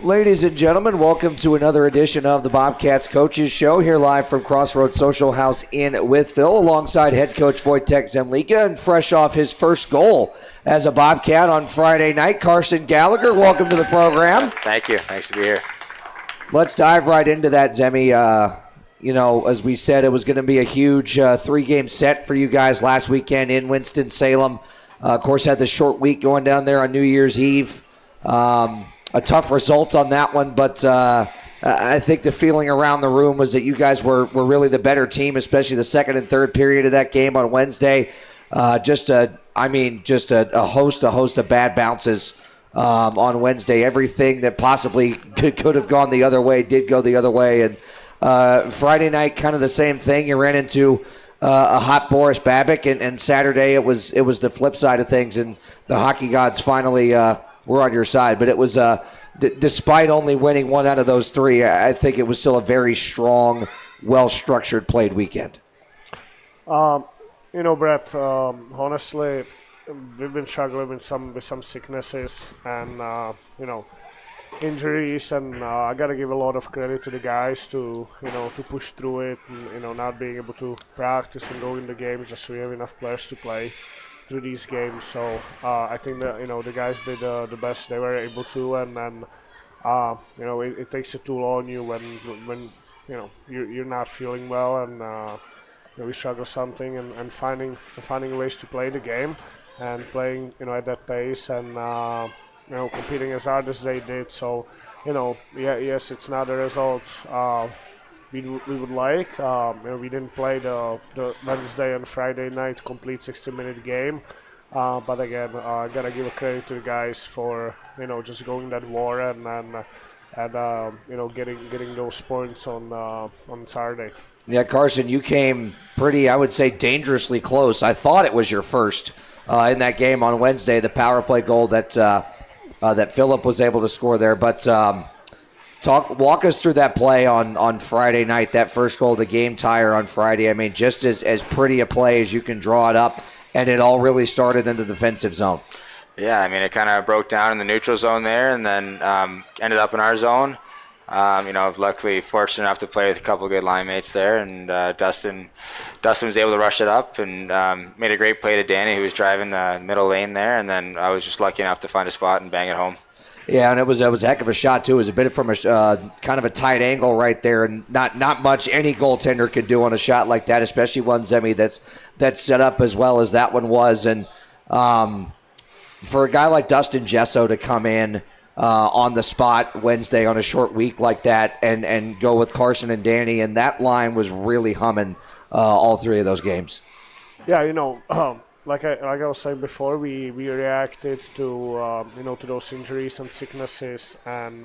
Ladies and gentlemen, welcome to another edition of the Bobcats Coaches Show, here live from Crossroads Social House in Wytheville, alongside head coach Wojtek Zemlika, and fresh off his first goal as a Bobcat on Friday night, Carson Gallagher. Welcome to the program. Thank you. Thanks to be here. Let's dive right into that, Zemi. As we said, it was going to be a huge three-game set for you guys last weekend in Winston-Salem. Of course, had the short week going down there on New Year's Eve. A tough result on that one, but I think the feeling around the room was that you guys were really the better team, especially the second and third period of that game on Wednesday. Just a host of bad bounces on Wednesday. Everything that possibly could have gone the other way did go the other way. And Friday night, kind of the same thing. You ran into a hot Boris Babick, and Saturday it was the flip side of things, and the hockey gods finally were on your side. But it was, despite only winning one out of those three, I think it was still a very strong, well-structured, played weekend. Brett, honestly, we've been struggling with some sicknesses and, injuries, and I got to give a lot of credit to the guys to push through it and, not being able to practice and go in the game just so we have enough players to play through these games. So I think that the guys did the best they were able to, and then it takes a toll on you when you're not feeling well, and we struggle something, and finding ways to play the game and playing at that pace, and competing as hard as they did. So yes, it's not the results we would like. We didn't play the Wednesday and Friday night complete 60-minute game, but again, I gotta give a credit to the guys for just going that war and getting those points on Saturday. Yeah, Carson, you came pretty, I would say, dangerously close. I thought it was your first in that game on Wednesday, the power play goal that Phillip was able to score there, but. Walk us through that play on Friday night, that first goal, the game tire on Friday. I mean, just as pretty a play as you can draw it up, and it all really started in the defensive zone. Yeah, I mean, it kind of broke down in the neutral zone there, and then ended up in our zone. Luckily fortunate enough to play with a couple of good line mates there, and Dustin was able to rush it up and made a great play to Danny, who was driving the middle lane there, and then I was just lucky enough to find a spot and bang it home. Yeah, and it was a heck of a shot, too. It was a bit from a kind of a tight angle right there, and not much any goaltender could do on a shot like that, especially one, Zemi, that's set up as well as that one was. And for a guy like Dustin Gesso to come in on the spot Wednesday on a short week like that and go with Carson and Danny, and that line was really humming all three of those games. Yeah, Like I was saying before, we reacted to to those injuries and sicknesses, and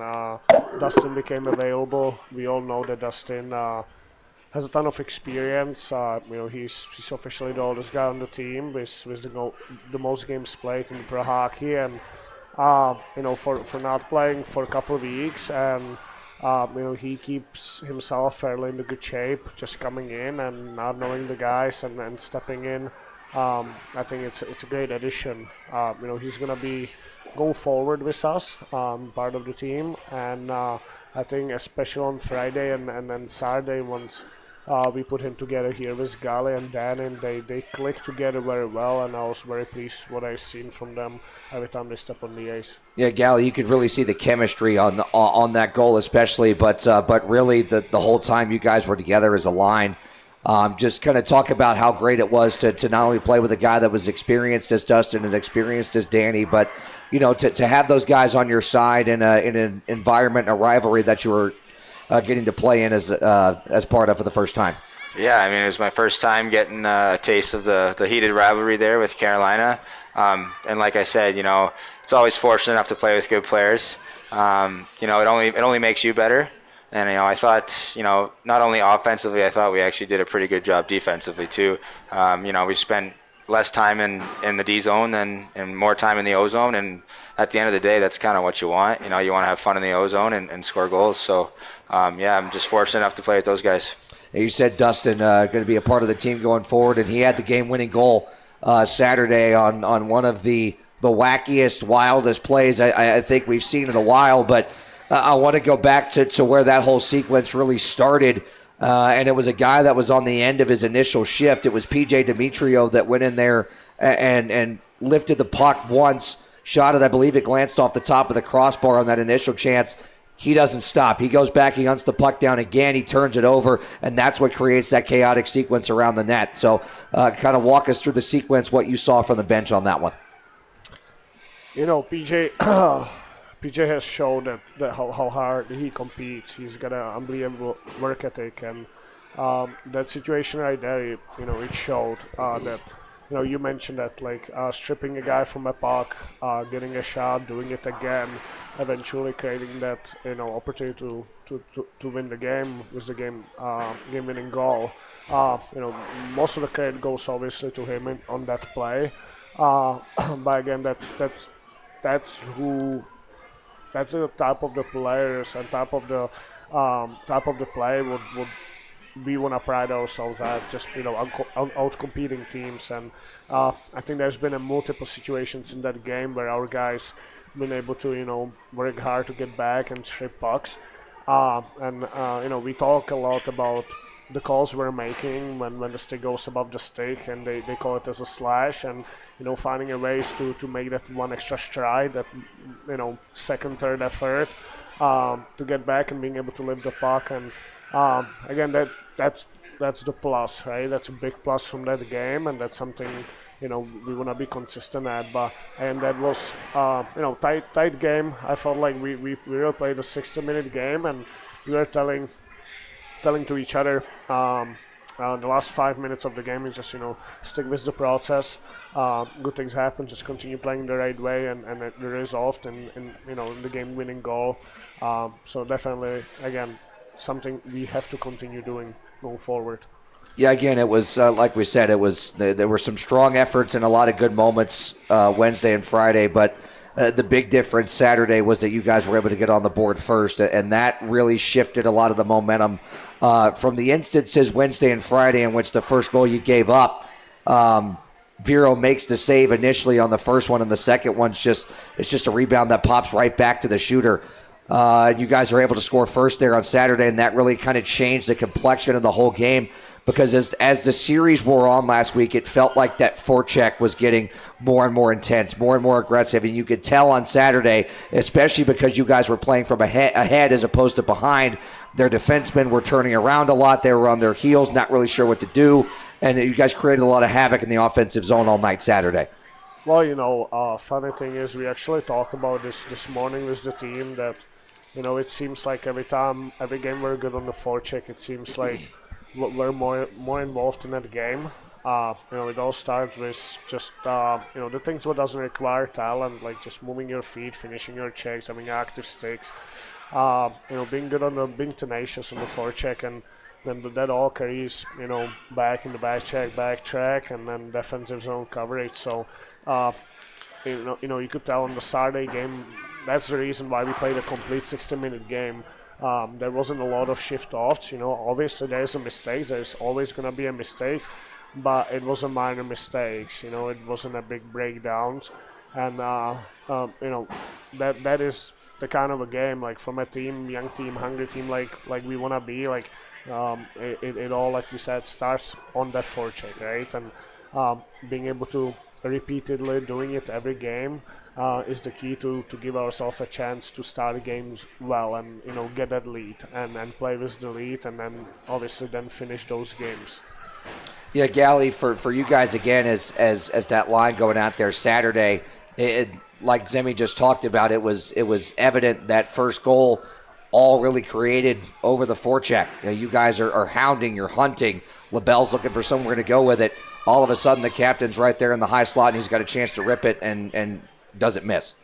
Dustin became available. We all know that Dustin has a ton of experience. He's officially the oldest guy on the team with the most games played in pro hockey, and for not playing for a couple of weeks, and he keeps himself fairly in good shape, just coming in and not knowing the guys and stepping in. I think it's a great addition. He's gonna be go forward with us, part of the team, and I think especially on Friday and then Saturday, once we put him together here with Gallagher and Dan, and they click together very well, and I was very pleased what I've seen from them every time they step on the ice. Yeah, Gallagher, you could really see the chemistry on that goal especially, but really the whole time you guys were together as a line. Just kind of talk about how great it was to not only play with a guy that was experienced as Dustin and experienced as Danny, but to have those guys on your side in an environment, a rivalry that you were getting to play in as part of for the first time. Yeah, I mean, it was my first time getting a taste of the heated rivalry there with Carolina, and like I said, it's always fortunate enough to play with good players. It only makes you better. And, I thought, not only offensively, I thought we actually did a pretty good job defensively, too. We spent less time in the D zone and more time in the O zone. And at the end of the day, that's kind of what you want. You want to have fun in the O zone and score goals. So, I'm just fortunate enough to play with those guys. You said Dustin going to be a part of the team going forward, and he had the game-winning goal Saturday on one of the wackiest, wildest plays I think we've seen in a while. But I want to go back to where that whole sequence really started. And it was a guy that was on the end of his initial shift. It was P.J. Demetrio that went in there and lifted the puck once, shot it. I believe it glanced off the top of the crossbar on that initial chance. He doesn't stop. He goes back, he hunts the puck down again, he turns it over, and that's what creates that chaotic sequence around the net. So kind of walk us through the sequence, what you saw from the bench on that one. PJ has shown that how hard he competes. He's got an unbelievable work ethic, and that situation right there, it showed that. You mentioned that, stripping a guy from a puck, getting a shot, doing it again, eventually creating that opportunity to win the game with the game-winning goal. Most of the credit goes obviously to him on that play, but again, that's the type of the players and type of the play would we want to pride ourselves at, just out competing teams. And I think there's been multiple situations in that game where our guys been able to work hard to get back and strip pucks. We talk a lot about the calls we're making when the stick goes above the stick, and they call it as a slash, and finding a ways to make that one extra stride, that second, third effort to get back and being able to lift the puck. And again, that's the plus, right? That's a big plus from that game, and that's something we want to be consistent at. And that was tight game. I felt like we really played a 60-minute game, and we were telling to each other the last 5 minutes of the game is just stick with the process. Good things happen. Just continue playing the right way, and the result in the game-winning goal. So definitely, again, something we have to continue doing going forward. Yeah, again, it was like we said, there were some strong efforts and a lot of good moments Wednesday and Friday, but the big difference Saturday was that you guys were able to get on the board first, and that really shifted a lot of the momentum from the instances Wednesday and Friday in which the first goal you gave up. Vero makes the save initially on the first one, and the second one's just a rebound that pops right back to the shooter. You guys are able to score first there on Saturday, and that really kind of changed the complexion of the whole game, because as the series wore on last week, it felt like that forecheck was getting more and more intense, more and more aggressive, and you could tell on Saturday, especially because you guys were playing from ahead as opposed to behind, their defensemen were turning around a lot. They were on their heels, not really sure what to do, and you guys created a lot of havoc in the offensive zone all night Saturday. Well, funny thing is, we actually talked about this morning with the team that it seems like every game we're good on the forecheck, it seems like we're more involved in that game. It all starts with just the things what doesn't require talent, like just moving your feet, finishing your checks, having active sticks, being good being tenacious on the forecheck, and then that all carries back in the back track, and then defensive zone coverage. So you could tell on the Saturday game, that's the reason why we played a complete 60-minute game. There wasn't a lot of shift-offs. Obviously there's a mistake. There's always going to be a mistake, but it was a minor mistakes. It wasn't a big breakdowns, and that is the kind of a game, like from a team, young team, hungry team, like we want to be. Like it all, like we said, starts on that forecheck, right? And being able to repeatedly doing it every game is the key to give ourselves a chance to start games well, and get that lead and play with the lead, and then obviously then finish those games. Yeah, Gally, for you guys again, as that line going out there Saturday, like Zemi just talked about, it was evident that first goal all really created over the forecheck. You guys are hounding, you're hunting. LaBelle's looking for somewhere to go with it. All of a sudden, the captain's right there in the high slot, and he's got a chance to rip it and doesn't miss.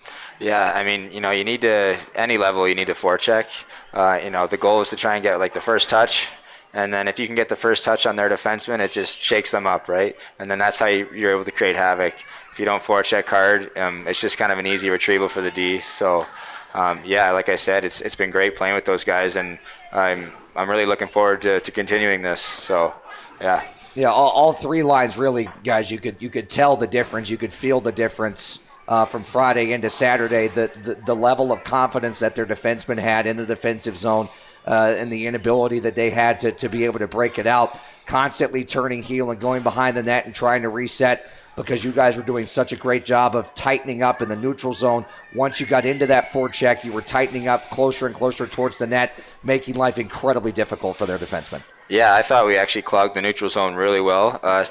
Yeah, I mean, you need to, any level, you need a forecheck. The goal is to try and get like the first touch, and then if you can get the first touch on their defenseman, it just shakes them up, right? And then that's how you're able to create havoc. If you don't forecheck hard, it's just kind of an easy retrieval for the D. So, like I said, it's been great playing with those guys, and I'm really looking forward to continuing this. So, yeah. Yeah, all three lines really, guys. You could tell the difference. You could feel the difference from Friday into Saturday, the level of confidence that their defensemen had in the defensive zone and the inability that they had to be able to break it out, constantly turning heel and going behind the net and trying to reset, because you guys were doing such a great job of tightening up in the neutral zone. Once you got into that forecheck, you were tightening up closer and closer towards the net, making life incredibly difficult for their defensemen. Yeah, I thought we actually clogged the neutral zone really well. I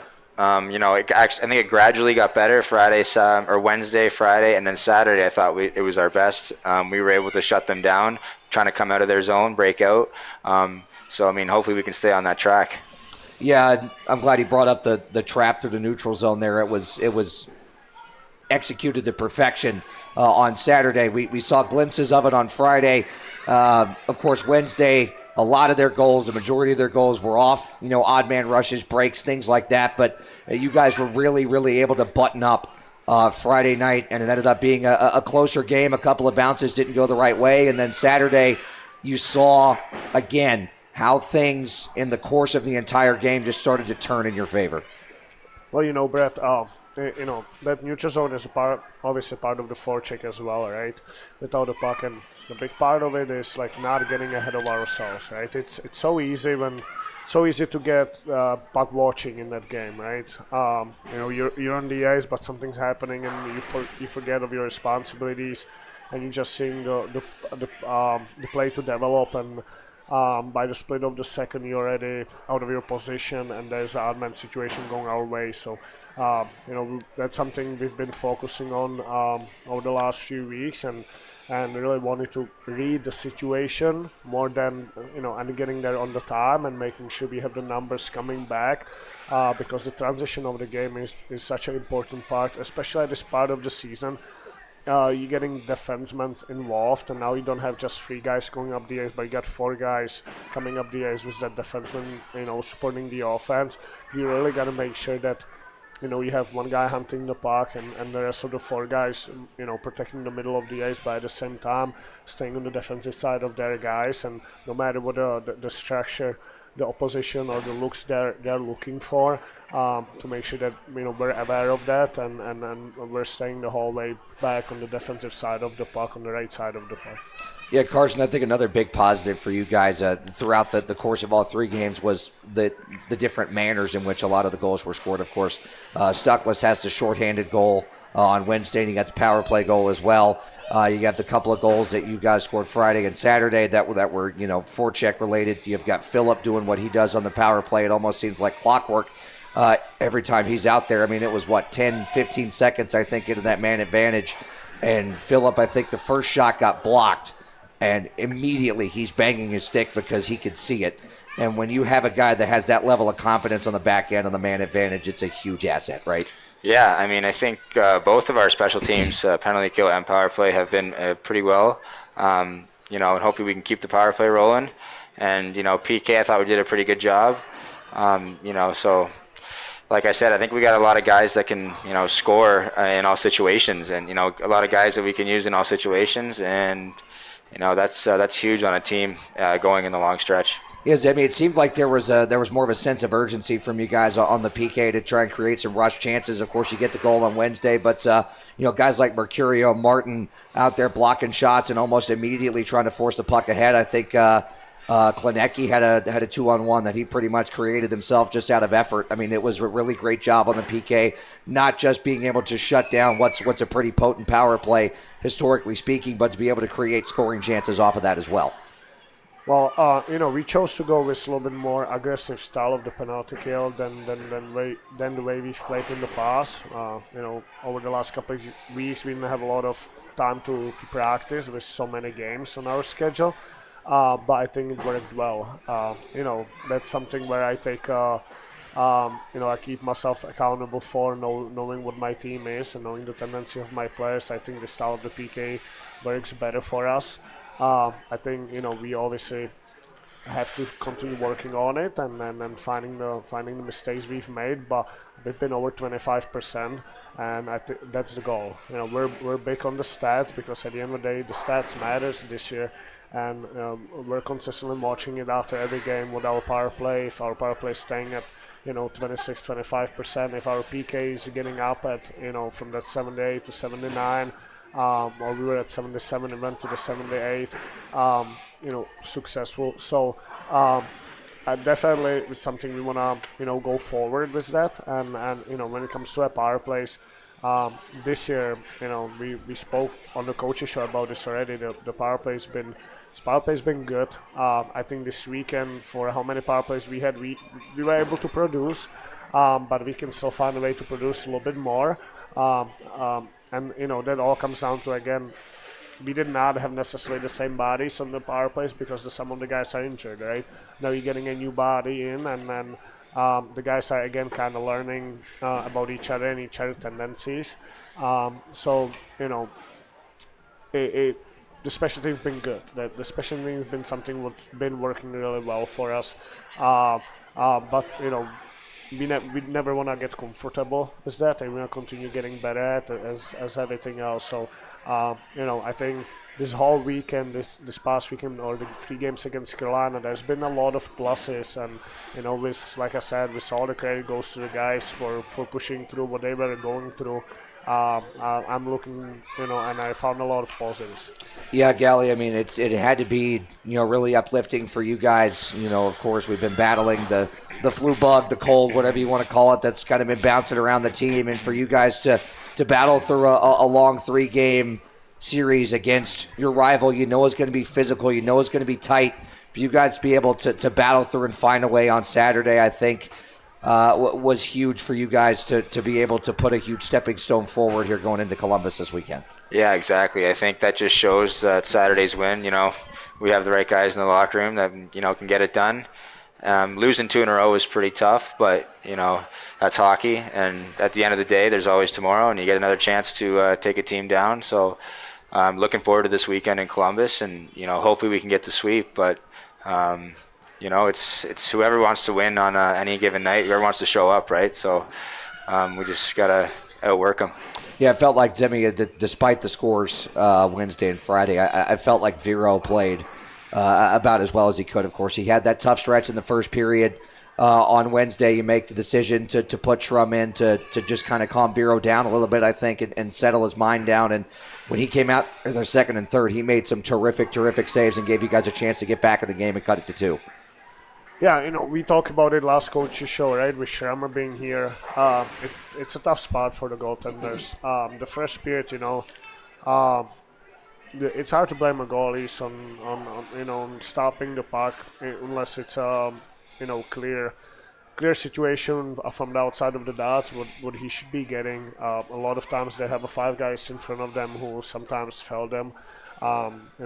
think it gradually got better Wednesday, Friday, and then Saturday. I thought it was our best. We were able to shut them down, trying to come out of their zone, break out. Hopefully we can stay on that track. Yeah, I'm glad he brought up the trap through the neutral zone there. It was executed to perfection on Saturday. We saw glimpses of it on Friday. Of course, Wednesday, a lot of their goals, the majority of their goals were off, odd man rushes, breaks, things like that. But you guys were really, really able to button up Friday night, and it ended up being a closer game. A couple of bounces didn't go the right way. And then Saturday, you saw, again, how things in the course of the entire game just started to turn in your favor. Well, Brett, that neutral zone is obviously part of the forecheck as well, right? Without the puck, and the big part of it is like not getting ahead of ourselves, right? It's so easy to get puck watching in that game, right? You're on the ice, but something's happening, and you forget of your responsibilities, and you're just seeing the play to develop, and by the split of the second, you're already out of your position, and there's an odd man situation going our way. So, that's something we've been focusing on over the last few weeks, and really wanted to read the situation more than, and getting there on the time and making sure we have the numbers coming back, because the transition of the game is such an important part, especially at this part of the season. You're getting defensemen involved, and now you don't have just 3 guys going up the ice, but you got 4 guys coming up the ice with that defenseman, supporting the offense. You really got to make sure that, you have 1 guy hunting the puck and the rest of the 4 guys, protecting the middle of the ice, but at the same time staying on the defensive side of their guys. And no matter what the structure, the opposition or the looks they're looking for, to make sure that we're aware of that, and we're staying the whole way back on the defensive side of the puck, on the right side of the puck. Yeah, Carson, I think another big positive for you guys throughout the course of all 3 games was the different manners in which a lot of the goals were scored. Of course, Stuckless has the shorthanded goal on Wednesday, and you got the power play goal as well. You got the couple of goals that you guys scored Friday and Saturday that were forecheck related. You've got Phillip doing what he does on the power play. It almost seems like clockwork every time he's out there. I mean, it was 10, 15 seconds, I think, into that man advantage. And Phillip, I think the first shot got blocked, and immediately he's banging his stick because he could see it. And when you have a guy that has that level of confidence on the back end on the man advantage, it's a huge asset, right? Yeah, I think both of our special teams, penalty kill and power play, have been pretty well. And hopefully we can keep the power play rolling. And, PK, I thought we did a pretty good job. So like I said, I think we got a lot of guys that can, score in all situations, and, a lot of guys that we can use in all situations. And, that's huge on a team going in the long stretch. Yes, I mean, it seemed like there was more of a sense of urgency from you guys on the PK to try and create some rush chances. Of course, you get the goal on Wednesday, but guys like Mercurio, Martin out there blocking shots and almost immediately trying to force the puck ahead. I think Klinecki had a 2-on-1 that he pretty much created himself just out of effort. I mean, it was a really great job on the PK, not just being able to shut down what's a pretty potent power play historically speaking, but to be able to create scoring chances off of that as well. Well, we chose to go with a little bit more aggressive style of the penalty kill than the way we've played in the past. Over the last couple of weeks, we didn't have a lot of time to practice with so many games on our schedule, but I think it worked well. That's something where I take, I keep myself accountable for knowing what my team is and knowing the tendency of my players. I think the style of the PK works better for us. I think we obviously have to continue working on it and finding the mistakes we've made, but we've been over 25%, and I think that's the goal. We're big on the stats because at the end of the day, the stats matters this year, and we're consistently watching it after every game with our power play. If our power play is staying at 26-25%. If our PK is getting up at, from that 78 to 79, or we were at 77 and went to the 78, successful. So definitely it's something we want to, go forward with that. And when it comes to a power plays, this year, we spoke on the coaches show about this already. The power play's been good. I think this weekend, for how many power plays we had, we were able to produce, but we can still find a way to produce a little bit more. And that all comes down to, again, we did not have necessarily the same bodies on the power plays because some of the guys are injured, right? Now you're getting a new body in, and then the guys are, again, kind of learning about each other and each other's tendencies. So, the special team's been good. The special team's been something that's been working really well for us. But, we never want to get comfortable with that, and we want to continue getting better at it as everything else. So, I think this whole weekend, this past weekend, or the 3 games against Carolina, there's been a lot of pluses, and like I said, with all the credit goes to the guys for pushing through what they were going through. I'm looking, and I found a lot of positives. Yeah, Gally, I mean, it had to be, really uplifting for you guys. Of course, we've been battling the flu bug, the cold, whatever you want to call it, that's kind of been bouncing around the team. And for you guys to battle through a long 3-game series against your rival, it's going to be physical, it's going to be tight. For you guys to be able to battle through and find a way on Saturday, I think, was huge for you guys to be able to put a huge stepping stone forward here going into Columbus this weekend. Yeah, exactly. I think that just shows that Saturday's win, we have the right guys in the locker room that, can get it done. Losing 2 in a row is pretty tough, but, that's hockey. And at the end of the day, there's always tomorrow, and you get another chance to take a team down. So I'm looking forward to this weekend in Columbus, and, hopefully we can get the sweep. But, it's whoever wants to win on any given night, whoever wants to show up, right? So we just got to outwork them. Yeah, it felt like, Demi, despite the scores Wednesday and Friday, I felt like Vero played about as well as he could. Of course, he had that tough stretch in the first period. On Wednesday, you make the decision to put Schrum in to just kind of calm Vero down a little bit, I think, and settle his mind down. And when he came out in the second and third, he made some terrific saves and gave you guys a chance to get back in the game and cut it to 2. Yeah, we talked about it last coach's show, right? With Schrammer being here, it's a tough spot for the goaltenders. The first period, it's hard to blame the goalies on stopping the puck unless it's clear situation from the outside of the dots. What he should be getting. A lot of times they have 5 guys in front of them who sometimes fail them.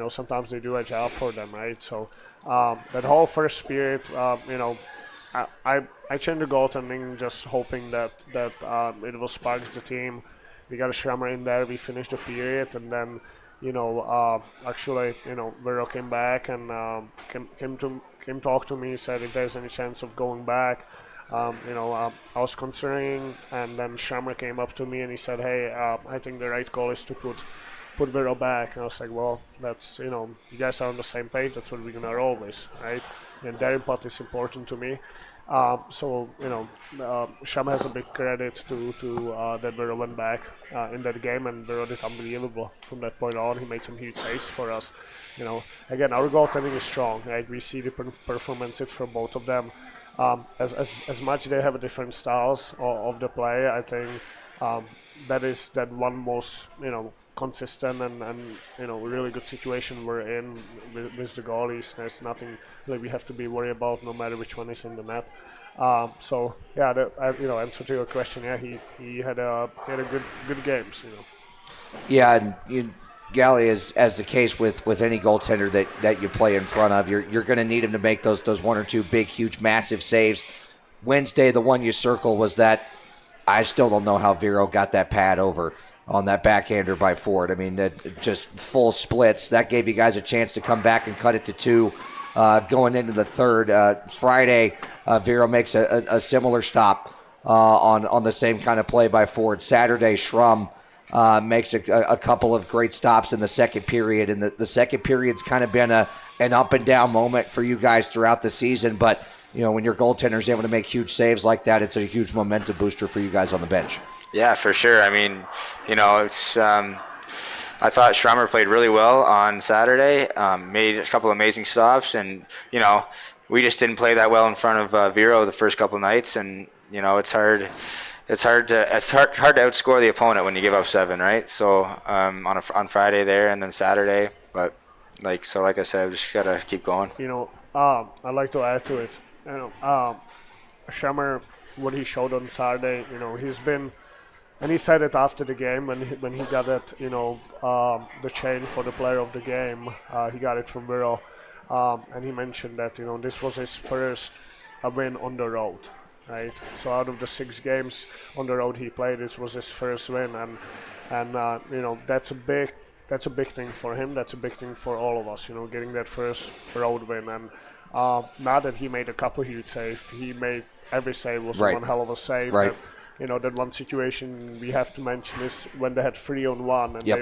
Sometimes they do a job for them, right? So that whole first period, I changed the goaltending just hoping that it will spark the team. We got a Schrammer in there. We finished the period, and then actually Vero came back and came talk to me, said if there's any chance of going back. I was considering, and then Schrammer came up to me and he said, hey, I think the right call is to put Vero back. And I was like, well, that's, you guys are on the same page. That's what we're going to roll with, right? And their input is important to me. Schrammer has a big credit to that Vero went back in that game, and Vero did unbelievable from that point on. He made some huge saves for us. Again, our goaltending is strong, right? We see different performances from both of them. As much they have different styles of the play, I think that is that one most consistent and really good situation we're in with the goalies. There's nothing that we have to be worried about, no matter which one is in the net. Answer to your question, yeah, he had a good games. Yeah, and Gally, as the case with any goaltender that you play in front of, you're going to need him to make those 1 or 2 big, huge, massive saves. Wednesday, the one you circle was that I still don't know how Vero got that pad over on that backhander by Ford. I mean, that just full splits. That gave you guys a chance to come back and cut it to 2 going into the third. Friday, Vero makes a similar stop on the same kind of play by Ford. Saturday, Schrum makes a couple of great stops in the second period, and the second period's kind of been an up and down moment for you guys throughout the season. But when your goaltender is able to make huge saves like that, it's a huge momentum booster for you guys on the bench. Yeah, for sure. I mean, it's. I thought Schremer played really well on Saturday. Made a couple amazing stops, and we just didn't play that well in front of Vero the first couple nights, and it's hard. It's hard to outscore the opponent when you give up 7, right? So on Friday there, and then Saturday, but like I said, we just gotta keep going. I'd like to add to it. Schremer, what he showed on Saturday, he's been. And he said it after the game when he got it, the chain for the player of the game. He got it from Vero, and he mentioned that this was his first win on the road, right? So out of the 6 games on the road he played, this was his first win, and that's a big thing for him. That's a big thing for all of us, getting that first road win. And now that he made a couple huge saves, he made every save was right. one hell of a save. Right. That one situation we have to mention is when they had 3-on-1 and yep.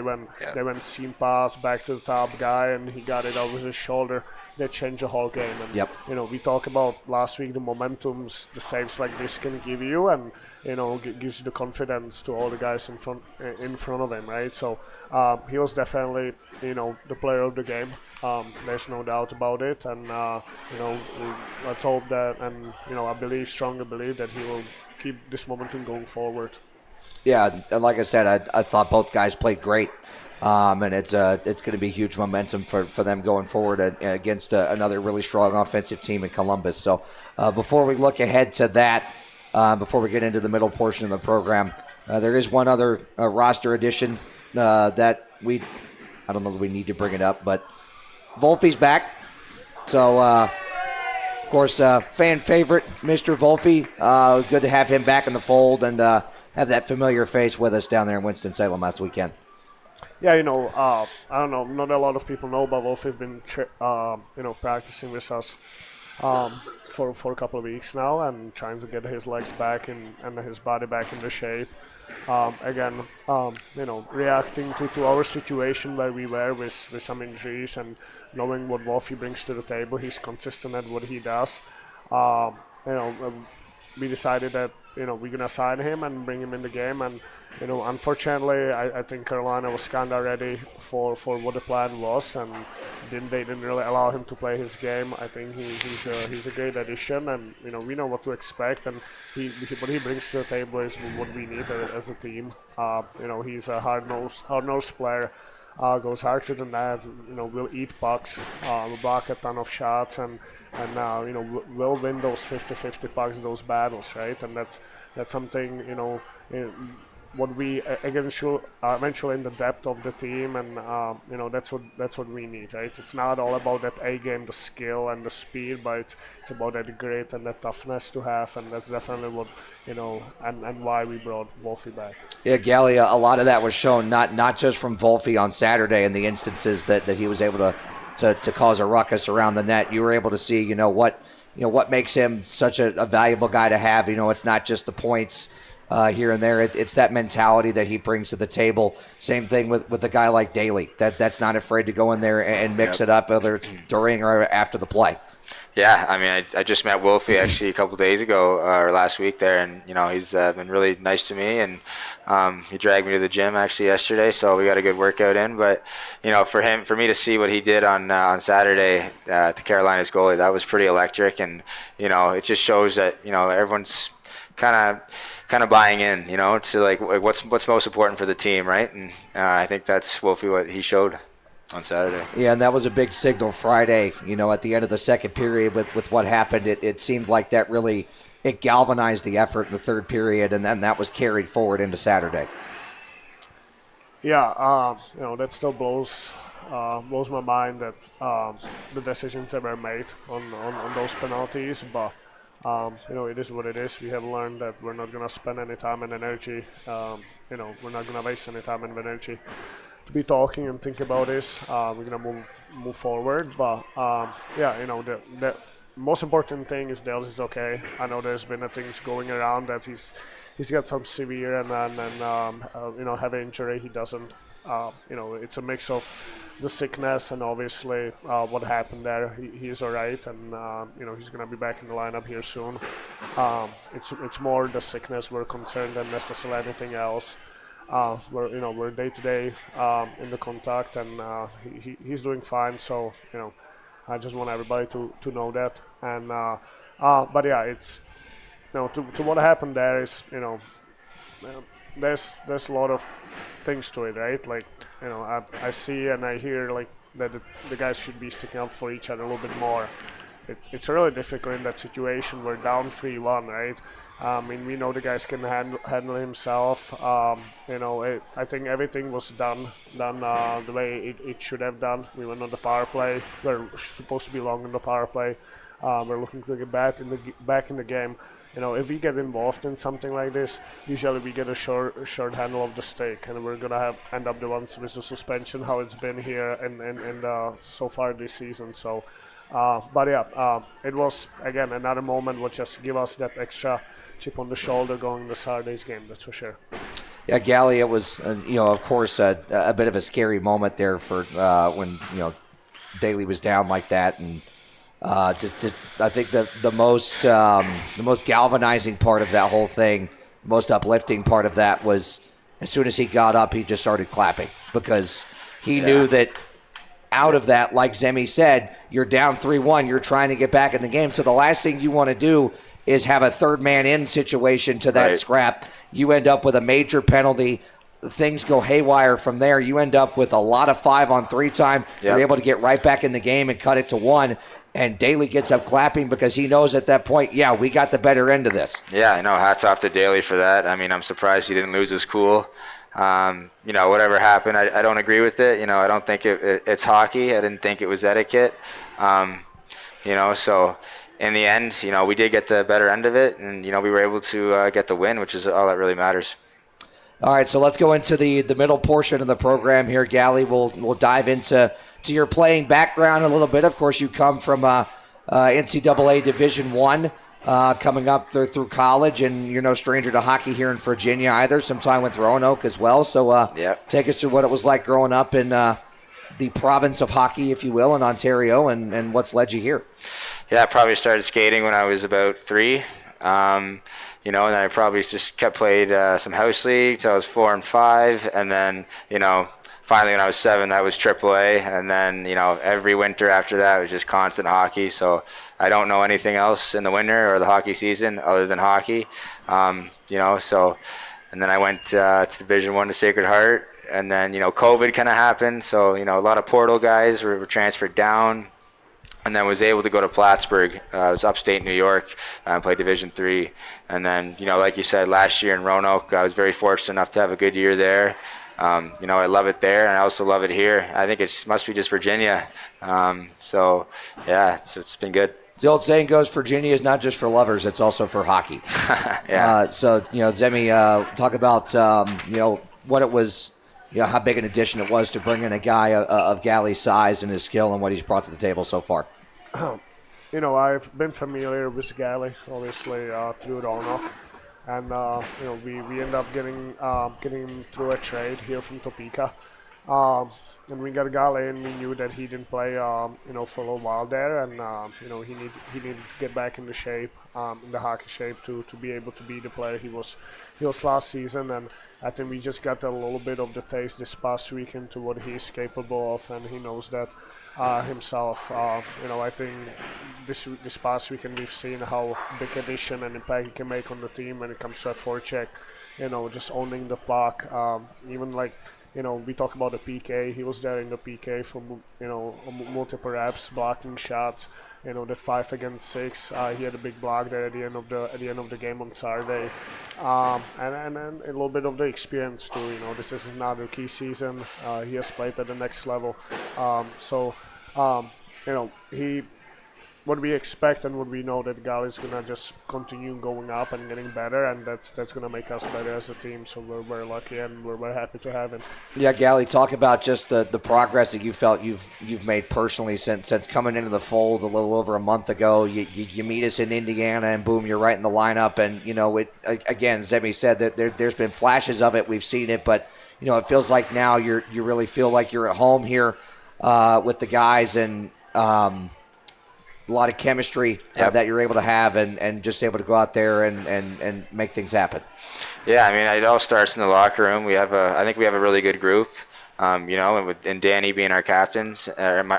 they went seam pass back to the top guy and he got it over his shoulder. They changed the whole game. And yep. We talked about last week the momentums the saves like this can give you, and gives you the confidence to all the guys in front of him, right? So he was definitely the player of the game. There's no doubt about it, and let's hope that, and I strongly believe that he will keep this momentum going forward. Yeah, and like I said, I thought both guys played great, and it's going to be huge momentum for them going forward against another really strong offensive team in Columbus. So before we look ahead to that, before we get into the middle portion of the program, there is one other roster addition that I don't know that we need to bring it up, but Volpe's back. So, of course, fan favorite, Mr. Volpe. Good to have him back in the fold and have that familiar face with us down there in Winston-Salem last weekend. Yeah, I don't know, not a lot of people know, but Volpe's been, practicing with us for a couple of weeks now and trying to get his legs back and his body back in the shape. Reacting to our situation where we were with some injuries and knowing what Wolfie brings to the table. He's consistent at what he does. We decided that we're gonna sign him and bring him in the game, and unfortunately I think Carolina was kind of ready for what the plan was, and they didn't really allow him to play his game. I think he's a great addition, and we know what to expect, and what he brings to the table is what we need as a team. He's a hard-nosed player. Goes hard to the net. Will eat pucks. Will block a ton of shots, and will win those 50-50 pucks, those battles, right? And that's something what we eventually in the depth of the team, and that's what we need, right? It's not all about that A game, the skill and the speed, but it's about that grit and that toughness to have, and that's definitely what and why we brought Wolfie back. Yeah, Gally, a lot of that was shown not just from Volpe on Saturday in the instances that he was able to cause a ruckus around the net. You were able to see what makes him such a valuable guy to have. It's not just the points here and there. It's that mentality that he brings to the table. Same thing with a guy like Daly. That's not afraid to go in there and mix it up, whether it's during or after the play. Yeah, I mean, I just met Wolfie actually a couple days ago or last week there, and he's been really nice to me, and he dragged me to the gym actually yesterday, so we got a good workout in. But for me to see what he did on Saturday to Carolina's goalie, that was pretty electric, and it just shows that everyone's kind of buying in, to like what's most important for the team, right? And I think that's Wolfie what he showed on Saturday. Yeah, and that was a big signal Friday, at the end of the second period with what happened. It seemed like that really, it galvanized the effort in the third period, and then that was carried forward into Saturday. Yeah, that still blows my mind that the decisions that were made on those penalties, but it is what it is. We have learned that we're not going to spend any time and energy, we're not going to waste any time and energy to be talking and think about this. We're gonna move forward, but the most important thing is Dales is okay. I know there's been things going around that he's got some severe and have an injury. He doesn't. It's a mix of the sickness and obviously what happened there. He's all right, and he's gonna be back in the lineup here soon. It's more the sickness we're concerned than necessarily anything else. We're day to day in the contact, and he's doing fine. So I just want everybody to know that. And but yeah, it's to what happened there is there's a lot of things to it, right? Like I see and I hear like that the guys should be sticking up for each other a little bit more. It's really difficult in that situation. We're down 3-1, right? I mean, we know the guys can handle himself. I think everything was done the way it should have done. We went on the power play. We're supposed to be long on the power play. We're looking to get back in the game. If we get involved in something like this, usually we get a short handle of the stick, and we're gonna end up the ones with the suspension, how it's been here and so far this season. So, it was again another moment which just give us that extra chip on the shoulder going into Saturday's game. That's for sure. Yeah, Gally, it was of course a bit of a scary moment there for when Daly was down like that, and. I think the most galvanizing part of that whole thing, the most uplifting part of that was as soon as he got up, he just started clapping because he knew that out of that, like Zemi said, you're down 3-1, you're trying to get back in the game. So the last thing you want to do is have a third man in situation to that scrap. You end up with a major penalty. Things go haywire from there. You end up with a lot of 5-on-3 time. Yep. You're able to get right back in the game and cut it to 1. And Daly gets up clapping because he knows at that point, we got the better end of this. Yeah, I know. Hats off to Daly for that. I mean, I'm surprised he didn't lose his cool. Whatever happened, I don't agree with it. I don't think it's hockey. I didn't think it was etiquette. So in the end, we did get the better end of it. And, we were able to get the win, which is all that really matters. All right, so let's go into the middle portion of the program here, Gally. We'll dive into your playing background a little bit. Of course, you come from NCAA Division I, coming up through college, and you're no stranger to hockey here in Virginia either. Some time with Roanoke as well. So take us through what it was like growing up in the province of hockey, if you will, in Ontario, and what's led you here. Yeah, I probably started skating when I was about 3. And then I probably just kept played some house league till I was 4 and 5, and then finally when I was 7, that was AAA, and then every winter after that was just constant hockey. So I don't know anything else in the winter or the hockey season other than hockey. So and then I went to Division I to Sacred Heart, and then COVID kind of happened, so a lot of portal guys were transferred down. And then was able to go to Plattsburgh. It was upstate New York, and played Division III. And then, like you said, last year in Roanoke, I was very fortunate enough to have a good year there. I love it there, and I also love it here. I think it must be just Virginia. It's been good. The old saying goes, Virginia is not just for lovers, it's also for hockey. Zemi, talk about, what it was, how big an addition it was to bring in a guy of Gally's size and his skill and what he's brought to the table so far. I've been familiar with Gally, obviously, through Roanoke. And, we end up getting through a trade here from Topeka. And we got Gally, and we knew that he didn't play, for a little while there. And, he needed to get back into shape, in the hockey shape to be able to be the player he was last season. And I think we just got a little bit of the taste this past weekend to what he's capable of, and he knows that himself. I think this past weekend we've seen how big addition and impact he can make on the team when it comes to a forecheck. Just owning the puck. Even like we talk about the PK. He was there in the PK for multiple reps, blocking shots. That 5 against 6. He had a big block there at the end of the game on Saturday, and a little bit of the experience too. This is not rookie season. He has played at the next level, what we expect and what we know that Gal is gonna just continue going up and getting better, and that's gonna make us better as a team. So we're very lucky and we're very happy to have him. Yeah, Gally, talk about just the progress that you felt you've made personally since coming into the fold a little over a month ago. You meet us in Indiana, and boom, you're right in the lineup. And again, Zemi said that there's been flashes of it. We've seen it, but it feels like now you really feel like you're at home here. with the guys and a lot of chemistry that you're able to have and just able to go out there and make things happen. Yeah, I mean, it all starts in the locker room. I think we have a really good group. And Danny being our captain, and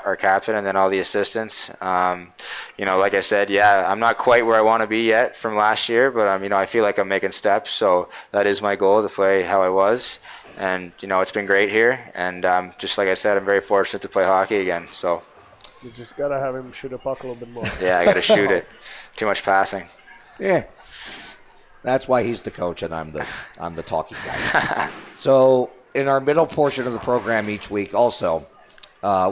then all the assistants. Like I said, I'm not quite where I want to be yet from last year, but I feel like I'm making steps. So that is my goal, to play how I was, and it's been great here. And just like I said, I'm very fortunate to play hockey again. So you just gotta have him shoot a puck a little bit more. Yeah, I gotta shoot it. Too much passing. Yeah. That's why he's the coach and I'm the talking guy. So in our middle portion of the program each week also,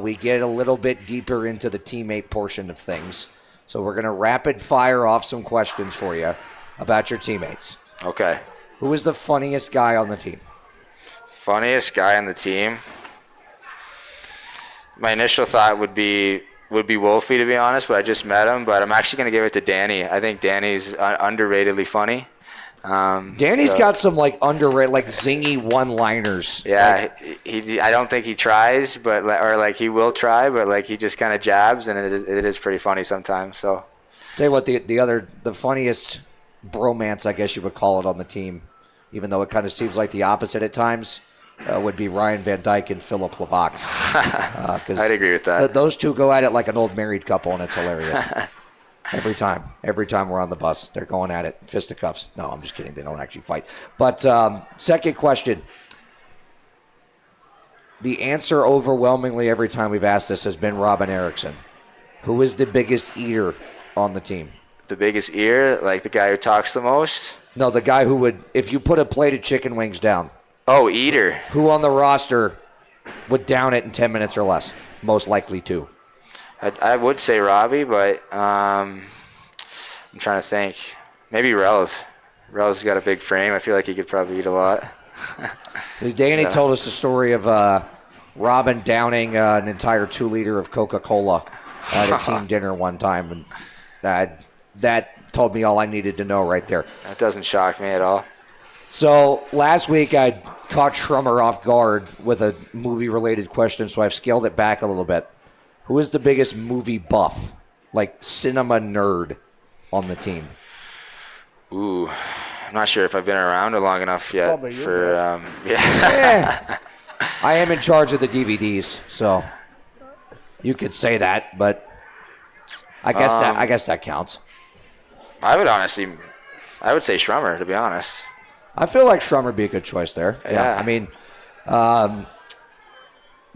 we get a little bit deeper into the teammate portion of things. So we're going to rapid fire off some questions for you about your teammates. Okay. Who is the funniest guy on the team? Funniest guy on the team? My initial thought would be Wolfie, to be honest, but I just met him. But I'm actually going to give it to Danny. I think Danny's underratedly funny. Danny's got some underrated, zingy one-liners. Yeah, I don't think he tries, but he will try, but he just kind of jabs, and it is pretty funny sometimes. So, tell you what, the funniest bromance, I guess you would call it, on the team, even though it kind of seems like the opposite at times, would be Ryan Van Dyke and Philip Levac. I'd agree with that. Those two go at it like an old married couple, and it's hilarious. Every time we're on the bus, they're going at it, fisticuffs. No, I'm just kidding. They don't actually fight. But second question. The answer overwhelmingly every time we've asked this has been Robin Eriksson. Who is the biggest eater on the team? The biggest eater? Like the guy who talks the most? No, the guy who would, if you put a plate of chicken wings down. Oh, eater. Who on the roster would down it in 10 minutes or less? Most likely to. I would say Robbie, but I'm trying to think. Maybe Rel's. Rel's got a big frame. I feel like he could probably eat a lot. Danny told us the story of Robin downing an entire 2-liter of Coca-Cola at a team dinner one time, and that told me all I needed to know right there. That doesn't shock me at all. So last week I caught Schrummer off guard with a movie-related question, so I've scaled it back a little bit. Who is the biggest movie buff, cinema nerd, on the team? Ooh, I'm not sure if I've been around long enough yet for. Yeah. I am in charge of the DVDs, so you could say that, but I guess that counts. I would say Schrummer, to be honest. I feel like Schrummer would be a good choice there. Yeah. I mean, a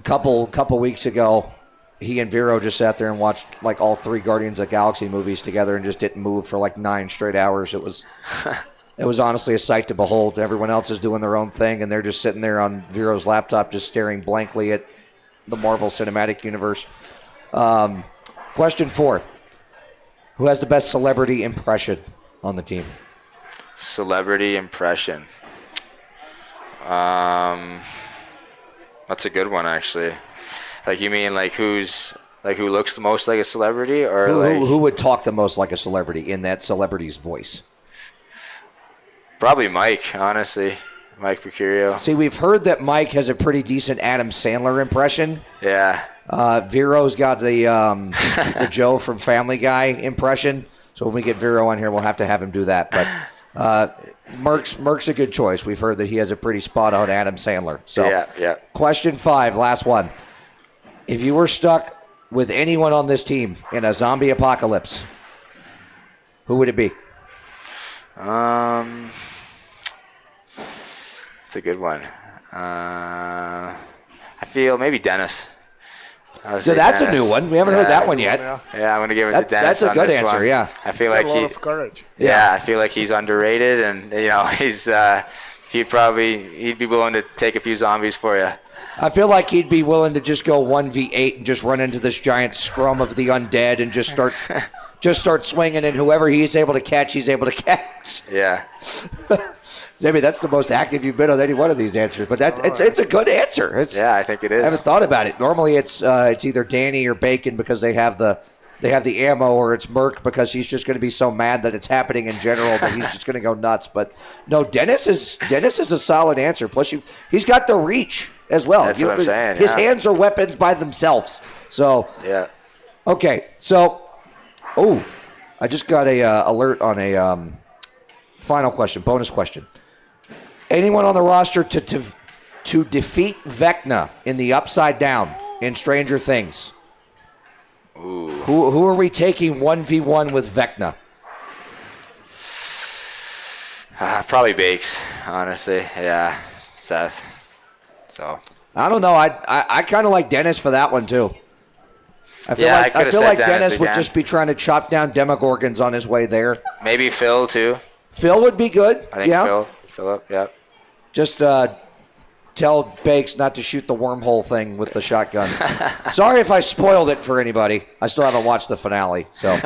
couple weeks ago, he and Vero just sat there and watched all 3 Guardians of the Galaxy movies together and just didn't move for 9 straight hours. It was honestly a sight to behold. Everyone else is doing their own thing, and they're just sitting there on Vero's laptop just staring blankly at the Marvel Cinematic Universe. Question 4. Who has the best celebrity impression on the team? Celebrity impression. That's a good one, actually. You mean who looks the most like a celebrity, or who would talk the most like a celebrity in that celebrity's voice? Probably Mike, honestly. Mike Mercurio. See, we've heard that Mike has a pretty decent Adam Sandler impression. Yeah. Vero's got the Joe from Family Guy impression. So when we get Vero on here, we'll have to have him do that. But Merck's a good choice. We've heard that he has a pretty spot-on Adam Sandler. So yeah. Question 5, last one. If you were stuck with anyone on this team in a zombie apocalypse, who would it be? It's a good one. I feel maybe Dennis. So that's Dennis. A new one. We haven't heard that one yet. Yeah, I'm going to give it to Dennis. That's a good answer, one. Yeah. I feel like a lot of courage. Yeah, I feel like he's underrated, and he's he'd be willing to take a few zombies for you. I feel like he'd be willing to just go 1v8 and just run into this giant scrum of the undead and just start swinging, and whoever he's able to catch, he's able to catch. Yeah. Maybe that's the most active you've been on any one of these answers, but it's a good answer. I think it is. I haven't thought about it. Normally it's either Danny or Bacon because they have the ammo, or it's Merck because he's just going to be so mad that it's happening in general that he's just going to go nuts. But no, Dennis is a solid answer. Plus he's got the reach. as well. That's what I'm saying. His hands are weapons by themselves. So yeah. Okay, so I just got a alert on a final question, bonus question. Anyone on the roster to defeat Vecna in the Upside Down in Stranger Things? Ooh. Who are we taking 1v1 with Vecna? Probably Bakes, honestly. Yeah, Seth. So I don't know. I kind of like Dennis for that one too. I feel like Dennis would just be trying to chop down Demogorgons on his way there. Maybe Phil too. Phil would be good. I think Philip, yeah. Just tell Bakes not to shoot the wormhole thing with the shotgun. Sorry if I spoiled it for anybody. I still haven't watched the finale, so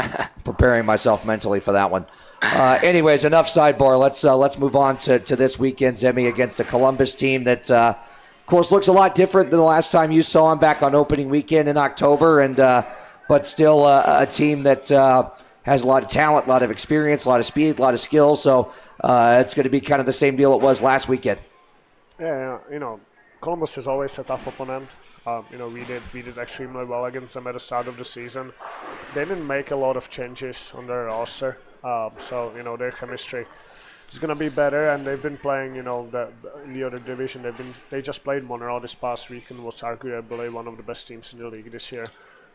preparing myself mentally for that one. Anyways, enough sidebar. Let's move on to this weekend's Emmy against the Columbus team that, of course, looks a lot different than the last time you saw him back on opening weekend in October, and but still a team that has a lot of talent, a lot of experience, a lot of speed, a lot of skill. So it's going to be kind of the same deal it was last weekend. Yeah, Columbus is always a tough opponent. We did extremely well against them at the start of the season. They didn't make a lot of changes on their roster, so their chemistry is gonna be better. And they've been playing, in the other division. They just played Monroe this past week and was arguably one of the best teams in the league this year.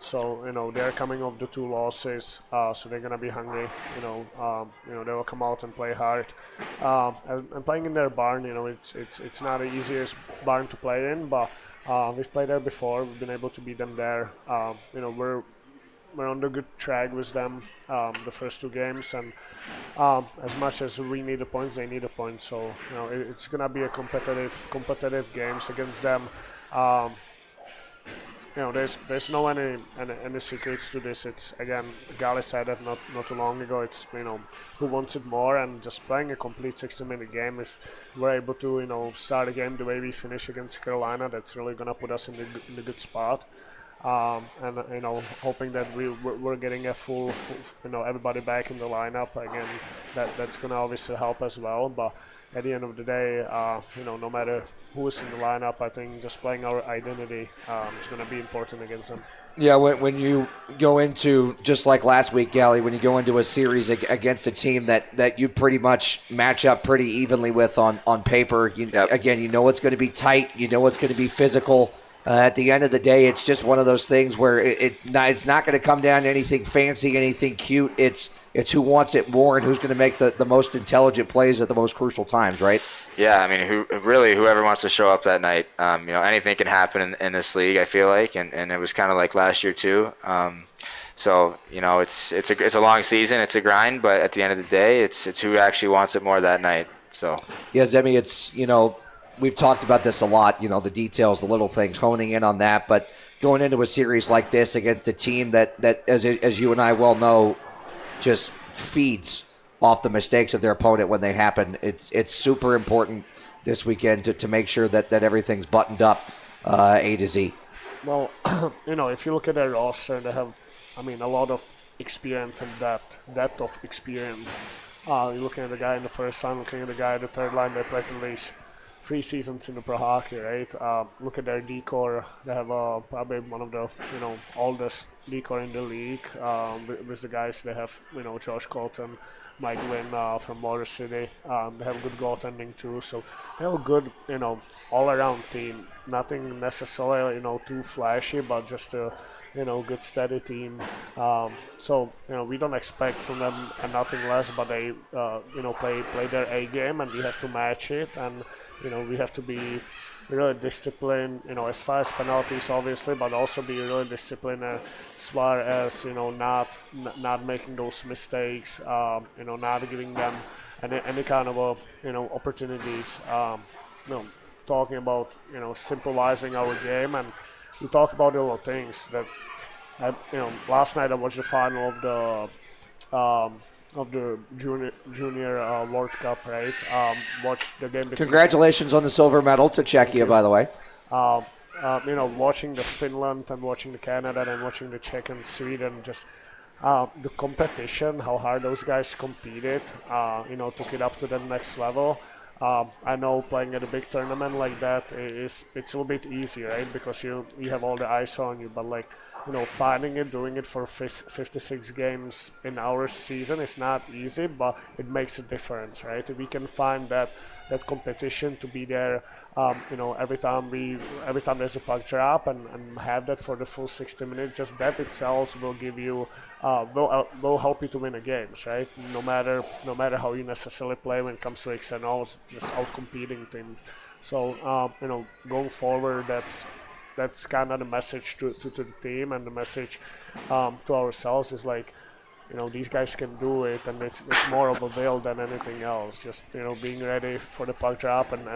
So they're coming off the 2 losses, so they're gonna be hungry. They will come out and play hard. And playing in their barn, it's not the easiest barn to play in, but we've played there before. We've been able to beat them there. We're on the good track with them the first 2 games, and as much as we need the points, they need a point. So it's gonna be a competitive games against them. There's no any secrets to this. It's, again, Gali said that not too long ago. It's who wants it more, and just playing a complete 60-minute game. If we're able to start a game the way we finish against Carolina, that's really gonna put us in the good spot. And hoping that we're getting a full everybody back in the lineup again. That's gonna obviously help as well. But at the end of the day, no matter who's in the lineup, I think just playing our identity is going to be important against them. Yeah, when you go into, just like last week, Gally, when you go into a series against a team that you pretty much match up pretty evenly with on paper, again, it's going to be tight, it's going to be physical. At the end of the day, it's just one of those things where it's not going to come down to anything fancy, anything cute. It's who wants it more and who's going to make the most intelligent plays at the most crucial times, right? Yeah, I mean, whoever wants to show up that night, anything can happen in this league, I feel like, and it was kind of like last year too. So it's a long season, it's a grind, but at the end of the day, it's who actually wants it more that night. So yeah, Zemi, it's we've talked about this a lot, the details, the little things, honing in on that, but going into a series like this against a team that as you and I well know, just feeds off the mistakes of their opponent when they happen. It's super important this weekend to make sure that everything's buttoned up A to Z. Well, if you look at their roster, they have, a lot of experience and depth of experience. You're looking at the guy in the first line, looking at the guy in the third line. They played at least 3 seasons in the pro hockey, right? Look at their decor. They have probably one of the oldest decor in the league. With the guys, they have Josh Colton, Mike Lynn from Motor City. They have good goaltending too, so they have a good all-around team. Nothing necessarily too flashy, but just a good steady team. So we don't expect from them nothing less, but they play their A game, and we have to match it, and we have to be really disciplined, as far as penalties, obviously, but also be really disciplined as far as not making those mistakes, not giving them any kind of opportunities. Talking about simplifying our game, and we talk about the little things that last night I watched the final of the junior World Cup, right? Watched the game. Congratulations on the silver medal to Czechia, by the way. Watching the Finland and watching the Canada and watching the Czech and Sweden, just the competition, how hard those guys competed, took it up to the next level. I know playing at a big tournament like that it's a little bit easy, right? Because you have all the eyes on you, but like finding it, doing it for 56 games in our season is not easy, but it makes a difference, right? If we can find that competition to be there, every time there's a puck drop and have that for the full 60 minutes, just that itself will give you will help you to win the games, right? No matter how you necessarily play when it comes to X and O's, just out competing teams. So going forward, that's kind of the message to the team, and the message to ourselves is like, these guys can do it, and it's more of a will than anything else. Just being ready for the puck drop and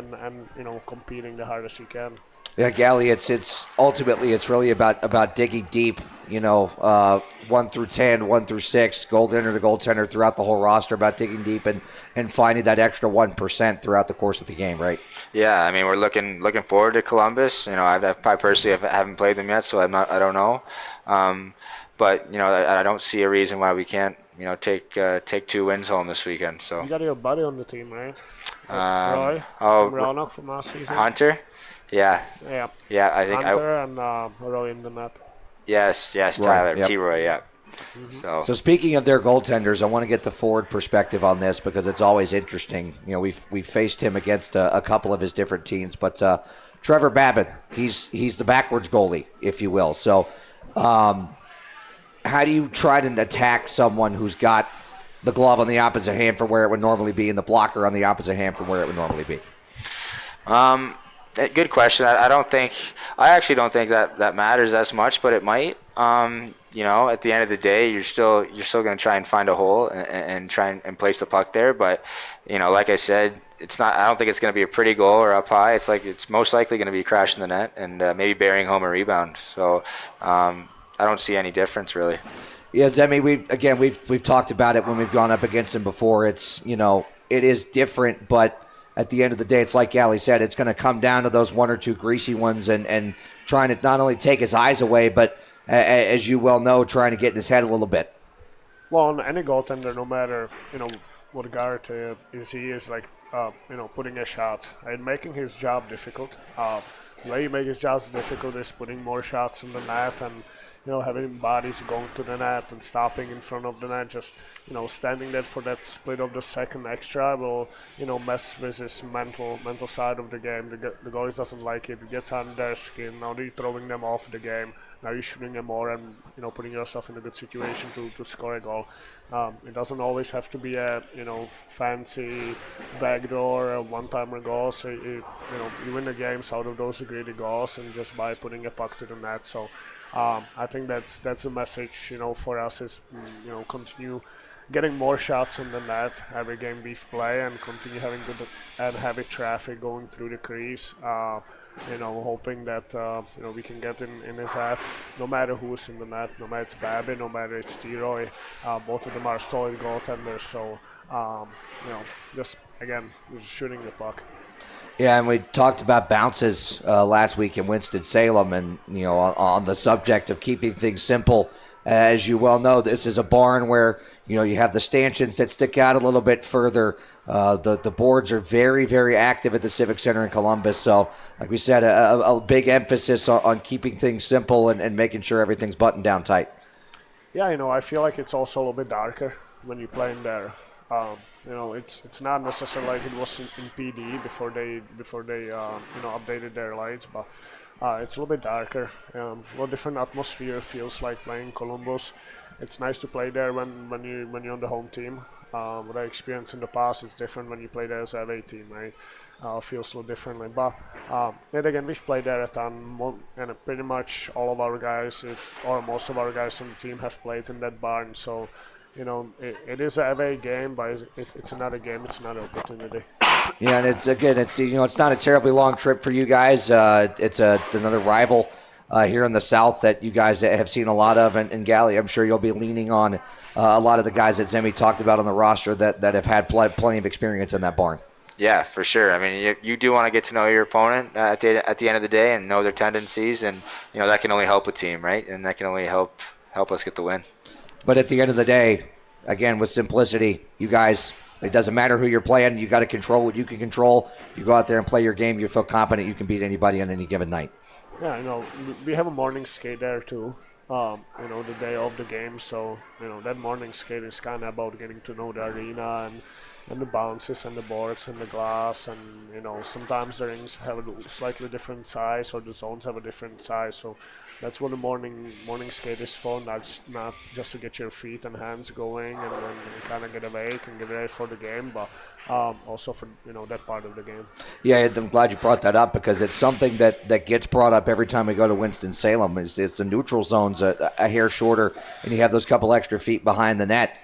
competing the hardest you can. Yeah, Gally, it's ultimately it's really about digging deep. 1 through 10, 1 through 6, goaltender to goaltender throughout the whole roster, about digging deep and finding that extra 1% throughout the course of the game, right? Yeah, I mean, we're looking forward to Columbus. I personally haven't played them yet, so I don't know. But I don't see a reason why we can't take 2 wins home this weekend. So you got your buddy on the team, right? Roy Roanoke from last season. Hunter. Yeah. I think Hunter and Roy in the net. Yes, Tyler, yep. T-Roy, yeah. Mm-hmm. So speaking of their goaltenders, I want to get the forward perspective on this because it's always interesting. We've faced him against a couple of his different teams, but Trevor Babin, he's the backwards goalie, if you will. So how do you try to attack someone who's got the glove on the opposite hand from where it would normally be and the blocker on the opposite hand from where it would normally be? Good question. I actually don't think that matters as much, but it might. At the end of the day, you're still going to try and find a hole and try and place the puck there. But like I said, it's not. I don't think it's going to be a pretty goal or up high. It's most likely going to be crashing the net and maybe burying home a rebound. So I don't see any difference really. Yeah, Zemi, we've talked about it when we've gone up against him before. It's it is different, but at the end of the day, it's like Gally said, it's going to come down to those 1 or 2 greasy ones and trying to not only take his eyes away, but as you well know, trying to get in his head a little bit. Well, any goaltender, no matter what guard is, he is like putting a shot and making his job difficult. The way you make his job difficult is putting more shots in the net and having bodies going to the net and stopping in front of the net. Just standing there for that split of the second extra will mess with his mental side of the game. The goalie doesn't like it. It gets on their skin. Now you're throwing them off the game. Now you're shooting them more and putting yourself in a good situation to score a goal. It doesn't always have to be a fancy backdoor or one-timer goal. So you win the games out of those greedy goals and just by putting a puck to the net. So I think that's a message for us is continue getting more shots on the net every game we play and continue having good and heavy traffic going through the crease. Hoping that we can get in his head, no matter who's in the net, no matter it's Babin, no matter it's T-Roy. Both of them are solid goaltenders, so just shooting the puck. Yeah, and we talked about bounces last week in Winston-Salem, and on the subject of keeping things simple. As you well know, this is a barn where you have the stanchions that stick out a little bit further. The boards are very, very active at the Civic Center in Columbus. So, like we said, a big emphasis on keeping things simple and making sure everything's buttoned down tight. Yeah, I feel like it's also a little bit darker when you play in there. It's not necessarily like it was in PD before they updated their lights, but it's a little bit darker. A little different atmosphere feels like playing Columbus. It's nice to play there when you're on the home team. What I experienced in the past is different when you play there as a away team, right? Feels so differently. But then again, we've played there a ton, and pretty much all of our guys, or most of our guys on the team, have played in that barn. So, it is an away game, but it's another game. It's another opportunity. Yeah, and it's not a terribly long trip for you guys. It's another rival here in the South that you guys have seen a lot of, and Gally, I'm sure you'll be leaning on a lot of the guys that Zemi talked about on the roster that have had plenty of experience in that barn. Yeah, for sure. I mean, you do want to get to know your opponent at the end of the day and know their tendencies, and that can only help a team, right? And that can only help us get the win. But at the end of the day, again, with simplicity, you guys It doesn't matter who you're playing. You got to control what you can control. You go out there and play your game. You feel confident you can beat anybody on any given night. Yeah, we have a morning skate there too. The day of the game. So, that morning skate is kind of about getting to know the arena and the bounces and the boards and the glass. And, sometimes the rings have a slightly different size or the zones have a different size. So that's what the morning skate is for. Not just to get your feet and hands going and then kind of get awake and get ready for the game, but also for, that part of the game. Yeah, I'm glad you brought that up because it's something that gets brought up every time we go to Winston-Salem. It's the neutral zone's a hair shorter, and you have those couple extra feet behind the net.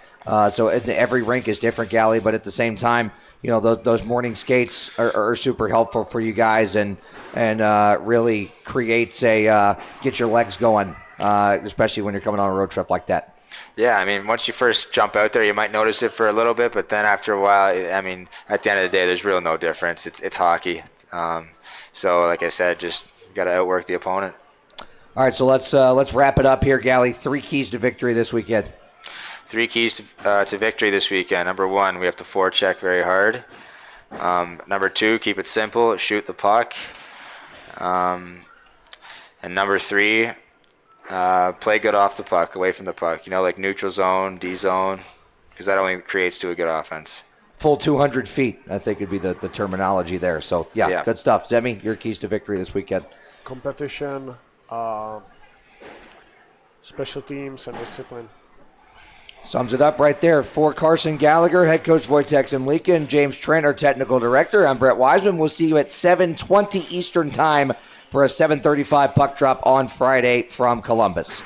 So every rink is different, Gally, but at the same time, those morning skates are super helpful for you guys and really creates get your legs going, especially when you're coming on a road trip like that. Yeah, I mean, once you first jump out there, you might notice it for a little bit, but then after a while, I mean, at the end of the day, there's really no difference. It's hockey. So, like I said, just got to outwork the opponent. All right, so let's wrap it up here, Gally. 3 keys to victory this weekend. 3 keys to victory this weekend. Number 1, we have to forecheck very hard. Number 2, keep it simple, shoot the puck. And number 3, play good off the puck, away from the puck. Like neutral zone, D zone, because that only creates to a good offense. Full 200 feet, I think would be the terminology there. So, yeah, good stuff. Zemi, your keys to victory this weekend. Competition, special teams, and discipline. Sums it up right there. For Carson Gallagher, head coach Wojtek Zemlika, and James Trent, our technical director, I'm Brett Wiseman. We'll see you at 7:20 Eastern Time for a 7:35 puck drop on Friday from Columbus.